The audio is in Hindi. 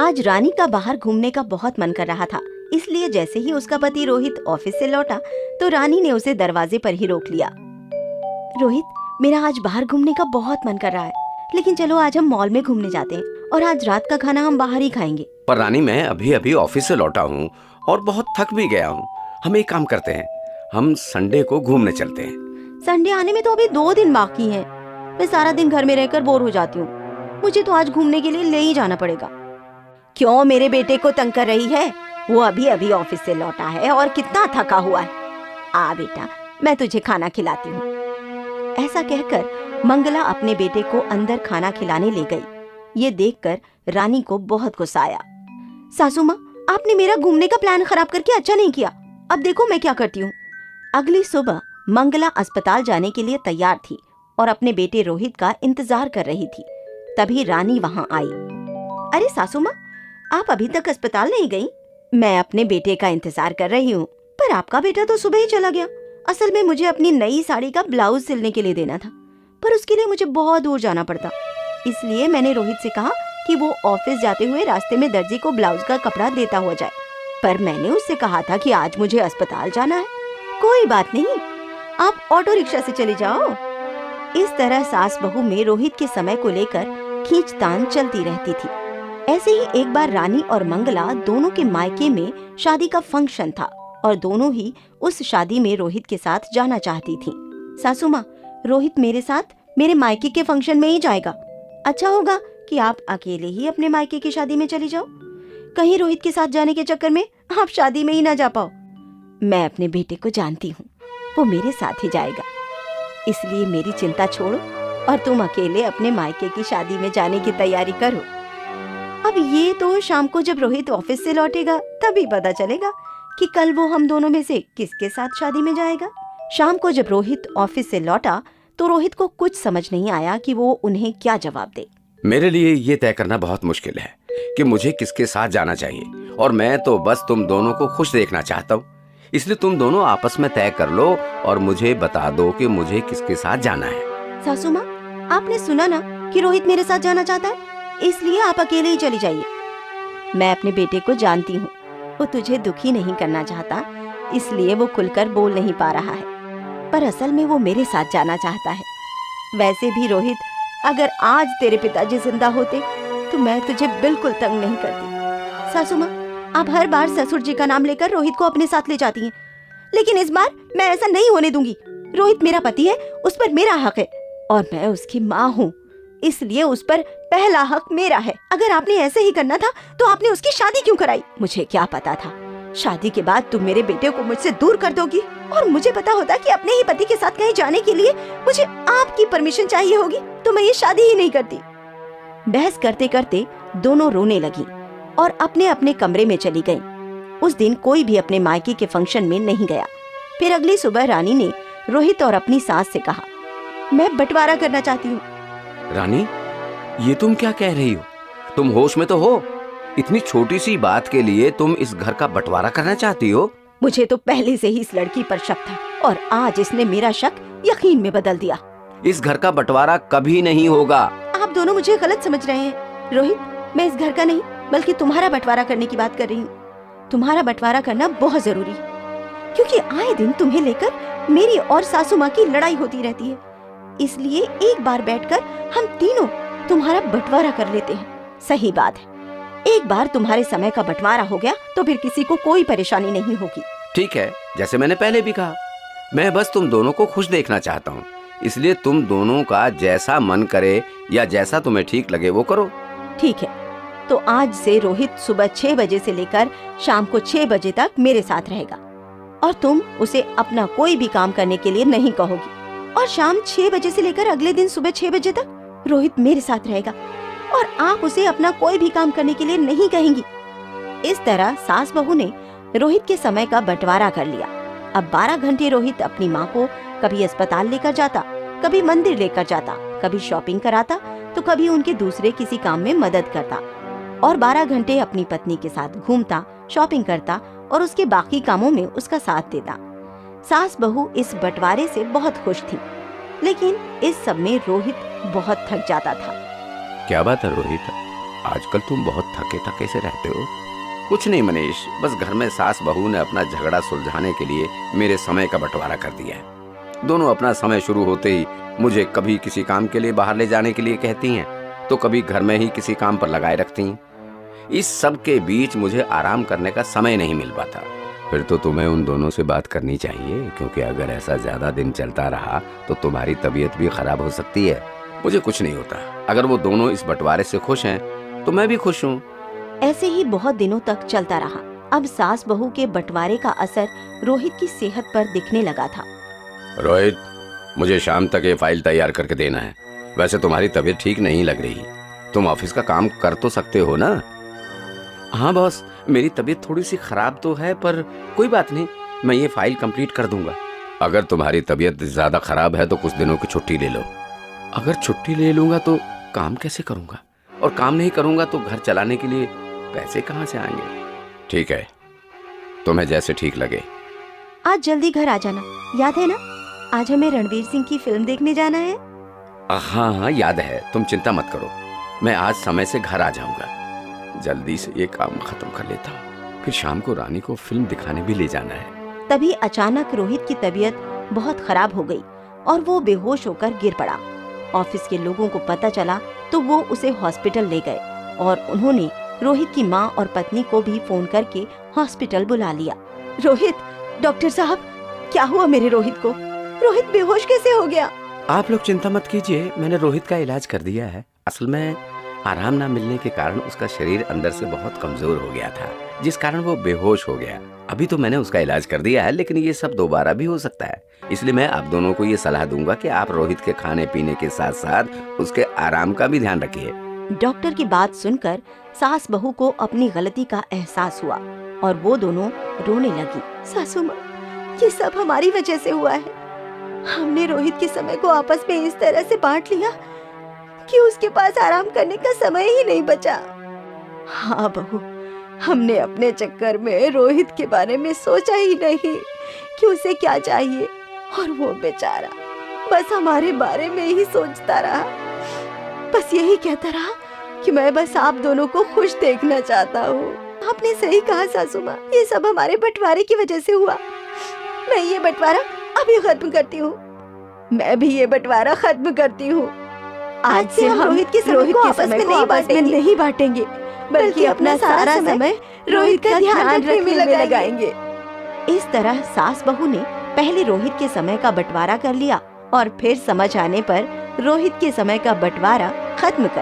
आज रानी का बाहर घूमने का बहुत मन कर रहा था, इसलिए जैसे ही उसका पति रोहित ऑफिस से लौटा तो रानी ने उसे दरवाजे पर ही रोक लिया। रोहित, मेरा आज बाहर घूमने का बहुत मन कर रहा है, लेकिन चलो आज हम मॉल में घूमने जाते हैं और आज रात का खाना हम बाहर ही खाएंगे। पर रानी, मैं अभी अभी ऑफिस से लौटा हूँ और बहुत थक भी गया हूँ। हम एक काम करते हैं, हम संडे को घूमने चलते हैं। संडे आने में तो अभी 2 दिन बाकी हैं। मैं सारा दिन घर में रहकर बोर हो जाती हूँ। मुझे तो आज घूमने के लिए ले ही जाना पड़ेगा। क्यों मेरे बेटे को तंग कर रही है? वो अभी अभी ऑफिस से लौटा है और कितना थका हुआ है। आ बेटा, मैं तुझे खाना खिलाती हूँ। ऐसा कहकर मंगला अपने बेटे को अंदर खाना खिलाने ले गई। ये देखकर रानी को बहुत गुस्सा आया। सासू माँ, आपने मेरा घूमने का प्लान खराब करके अच्छा नहीं किया। अब देखो मैं क्या करती हूँ। अगली सुबह मंगला अस्पताल जाने के लिए तैयार थी और अपने बेटे रोहित का इंतजार कर रही थी। तभी रानी वहाँ आई। अरे सासू माँ, आप अभी तक अस्पताल नहीं गई? मैं अपने बेटे का इंतजार कर रही हूँ, पर आपका बेटा तो सुबह ही चला गया। असल में मुझे अपनी नई साड़ी का ब्लाउज सिलने के लिए देना था, पर उसके लिए मुझे बहुत दूर जाना पड़ता। इसलिए मैंने रोहित से कहा कि वो ऑफिस जाते हुए रास्ते में दर्जी को ब्लाउज का कपड़ा देता हुआ जाए, पर मैंने उससे कहा था कि आज मुझे अस्पताल जाना है। कोई बात नहीं, आप ऑटो रिक्शा से चले जाओ। इस तरह सास बहू में रोहित के समय को लेकर खींचतान चलती रहती थी। ऐसे ही एक बार रानी और मंगला दोनों के मायके में शादी का फंक्शन था और दोनों ही उस शादी में रोहित के साथ जाना चाहती थी। सासू माँ, रोहित मेरे साथ मेरे मायके के फंक्शन में ही जाएगा। अच्छा होगा कि आप अकेले ही अपने मायके की शादी में चली जाओ। कहीं रोहित के साथ जाने के चक्कर में आप शादी में ही ना जा पाओ। मैं अपने बेटे को जानती हूँ, वो मेरे साथ ही जाएगा। इसलिए मेरी चिंता छोड़ो और तुम अकेले अपने मायके की शादी में जाने की तैयारी करो। अब ये तो शाम को जब रोहित ऑफिस से लौटेगा तभी पता चलेगा कि कल वो हम दोनों में से किसके साथ शादी में जाएगा। शाम को जब रोहित ऑफिस से लौटा तो रोहित को कुछ समझ नहीं आया कि वो उन्हें क्या जवाब दे। मेरे लिए ये तय करना बहुत मुश्किल है कि मुझे किसके साथ जाना चाहिए, और मैं तो बस तुम दोनों को खुश देखना चाहता हूँ। इसलिए तुम दोनों आपस में तय कर लो और मुझे बता दो कि मुझे किसके साथ जाना है। सासू माँ, आपने सुना ना कि रोहित मेरे साथ जाना चाहता है, इसलिए आप अकेले ही चली जाइए। मैं अपने बेटे को जानती हूँ, वो तुझे दुखी नहीं करना चाहता, इसलिए वो खुलकर बोल नहीं पा रहा है, पर असल में वो मेरे साथ जाना चाहता है। वैसे भी रोहित, अगर आज तेरे पिताजी जिंदा होते तो मैं तुझे बिल्कुल तंग नहीं करती। सासू माँ, आप हर बार ससुर जी का नाम लेकर रोहित को अपने साथ ले जाती हैं, लेकिन इस बार मैं ऐसा नहीं होने दूंगी। रोहित मेरा पति है, उस पर मेरा हक है और मैं उसकी माँ हूँ, इसलिए उस पर पहला हक मेरा है। अगर आपने ऐसे ही करना था तो आपने उसकी शादी क्यों कराई? मुझे क्या पता था शादी के बाद तुम मेरे बेटे को मुझसे दूर कर दोगी, और मुझे पता होता कि अपने ही पति के साथ कहीं जाने के लिए मुझे आपकी परमिशन चाहिए होगी तो मैं ये शादी ही नहीं करती। बहस करते करते दोनों रोने लगी और अपने अपने कमरे में चली गईं। उस दिन कोई भी अपने मायके के फंक्शन में नहीं गया। फिर अगली सुबह रानी ने रोहित और अपनी सास से कहा, मैं बंटवारा करना चाहती हूँ। रानी, ये तुम क्या कह रही हो? तुम होश में तो हो? इतनी छोटी सी बात के लिए तुम इस घर का बंटवारा करना चाहती हो? मुझे तो पहले से ही इस लड़की पर शक था और आज इसने मेरा शक यकीन में बदल दिया। इस घर का बंटवारा कभी नहीं होगा। आप दोनों मुझे गलत समझ रहे हैं। रोहित, मैं इस घर का नहीं बल्कि तुम्हारा बंटवारा करने की बात कर रही हूँ। तुम्हारा बंटवारा करना बहुत जरूरी है, क्योंकि आए दिन तुम्हें लेकर मेरी और सासू माँ की लड़ाई होती रहती है। इसलिए एक बार बैठकर हम तीनों तुम्हारा बंटवारा कर लेते हैं। सही बात है, एक बार तुम्हारे समय का बंटवारा हो गया तो फिर किसी को कोई परेशानी नहीं होगी। ठीक है, जैसे मैंने पहले भी कहा, मैं बस तुम दोनों को खुश देखना चाहता हूँ, इसलिए तुम दोनों का जैसा मन करे या जैसा तुम्हें ठीक लगे वो करो। ठीक है, तो आज से रोहित सुबह 6 बजे से लेकर शाम को 6 बजे तक मेरे साथ रहेगा और तुम उसे अपना कोई भी काम करने के लिए नहीं कहोगी। और शाम 6 बजे से लेकर अगले दिन सुबह 6 बजे तक रोहित मेरे साथ रहेगा और आप उसे अपना कोई भी काम करने के लिए नहीं कहेंगी। इस तरह सास बहू ने रोहित के समय का बंटवारा कर लिया। अब 12 घंटे रोहित अपनी माँ को कभी अस्पताल लेकर जाता, कभी मंदिर लेकर जाता, कभी शॉपिंग कराता तो कभी उनके दूसरे किसी काम में मदद करता, और 12 घंटे अपनी पत्नी के साथ घूमता, शॉपिंग करता और उसके बाकी कामों में उसका साथ देता। सास बहू इस बंटवारे से बहुत खुश थी, लेकिन इस सब में रोहित बहुत थक जाता था। क्या बात है रोहित, आजकल तुम बहुत थके थके से रहते हो। कुछ नहीं मनीष, बस घर में सास बहू ने अपना झगड़ा सुलझाने के लिए मेरे समय का बंटवारा कर दिया है। दोनों अपना समय शुरू होते ही मुझे कभी किसी काम के लिए बाहर ले जाने के लिए कहती हैं, तो कभी घर में ही किसी काम पर लगाए रखती हैं। इस सब के बीच मुझे आराम करने का समय नहीं मिल पाता। फिर तो तुम्हें उन दोनों से बात करनी चाहिए, क्योंकि अगर ऐसा ज्यादा दिन चलता रहा तो तुम्हारी तबीयत भी खराब हो सकती है। मुझे कुछ नहीं होता, अगर वो दोनों इस बंटवारे से खुश हैं तो मैं भी खुश हूँ। ऐसे ही बहुत दिनों तक चलता रहा। अब सास बहू के बंटवारे का असर रोहित की सेहत पर दिखने लगा था। रोहित, मुझे शाम तक ये फाइल तैयार करके देना है। वैसे तुम्हारी तबीयत ठीक नहीं लग रही, तुम ऑफिस का काम कर तो सकते हो ना? हाँ बॉस, मेरी तबीयत थोड़ी सी खराब तो है, पर कोई बात नहीं, मैं ये फाइल कंप्लीट कर दूंगा। अगर तुम्हारी तबीयत ज्यादा खराब है तो कुछ दिनों की छुट्टी ले लो। अगर छुट्टी ले लूंगा तो काम कैसे करूंगा, और काम नहीं करूंगा तो घर चलाने के लिए पैसे कहाँ से आएंगे? ठीक है, तुम्हें जैसे ठीक लगे। आज जल्दी घर आ जाना, याद है ना? आज हमें रणवीर सिंह की फिल्म देखने जाना है। हाँ हाँ याद है, तुम चिंता मत करो, मैं आज समय से घर आ जाऊंगा। जल्दी से ये काम खत्म कर लेता हूँ, फिर शाम को रानी को फिल्म दिखाने भी ले जाना है। तभी अचानक रोहित की तबीयत बहुत खराब हो गई और वो बेहोश होकर गिर पड़ा। ऑफिस के लोगों को पता चला तो वो उसे हॉस्पिटल ले गए और उन्होंने रोहित की माँ और पत्नी को भी फोन करके हॉस्पिटल बुला लिया। रोहित, डॉक्टर साहब, क्या हुआ मेरे रोहित को? रोहित बेहोश कैसे हो गया? आप लोग चिंता मत कीजिए, मैंने रोहित का इलाज कर दिया है। असल में आराम ना मिलने के कारण उसका शरीर अंदर से बहुत कमजोर हो गया था, जिस कारण वो बेहोश हो गया। अभी तो मैंने उसका इलाज कर दिया है, लेकिन ये सब दोबारा भी हो सकता है। इसलिए मैं आप दोनों को ये सलाह दूंगा कि आप रोहित के खाने पीने के साथ साथ उसके आराम का भी ध्यान रखिए। डॉक्टर की बात सुनकर सास बहू को अपनी गलती का एहसास हुआ और वो दोनों रोने लगी। सासू माँ, ये सब हमारी वजह से हुआ है। हमने रोहित के समय को आपस में इस तरह से बांट लिया कि उसके पास आराम करने का समय ही नहीं बचा। हाँ बहू, हमने अपने चक्कर में रोहित के बारे में सोचा ही नहीं कि उसे क्या चाहिए, और वो बेचारा बस हमारे बारे में ही सोचता रहा। बस यही कहता रहा कि मैं बस आप दोनों को खुश देखना चाहता हूँ। आपने सही कहा सासू माँ, ये सब हमारे बंटवारे की वजह से हुआ। मैं ये बंटवारा अभी खत्म करती हूँ। मैं भी ये बंटवारा खत्म करती हूँ। आज से हम रोहित के समय को आपस में नहीं बांटेंगे, बल्कि अपना सारा समय रोहित का ध्यान रखने में लगाएंगे। इस तरह सास बहू ने पहले रोहित के समय का बंटवारा कर लिया और फिर समझ आने पर रोहित के समय का बंटवारा खत्म कर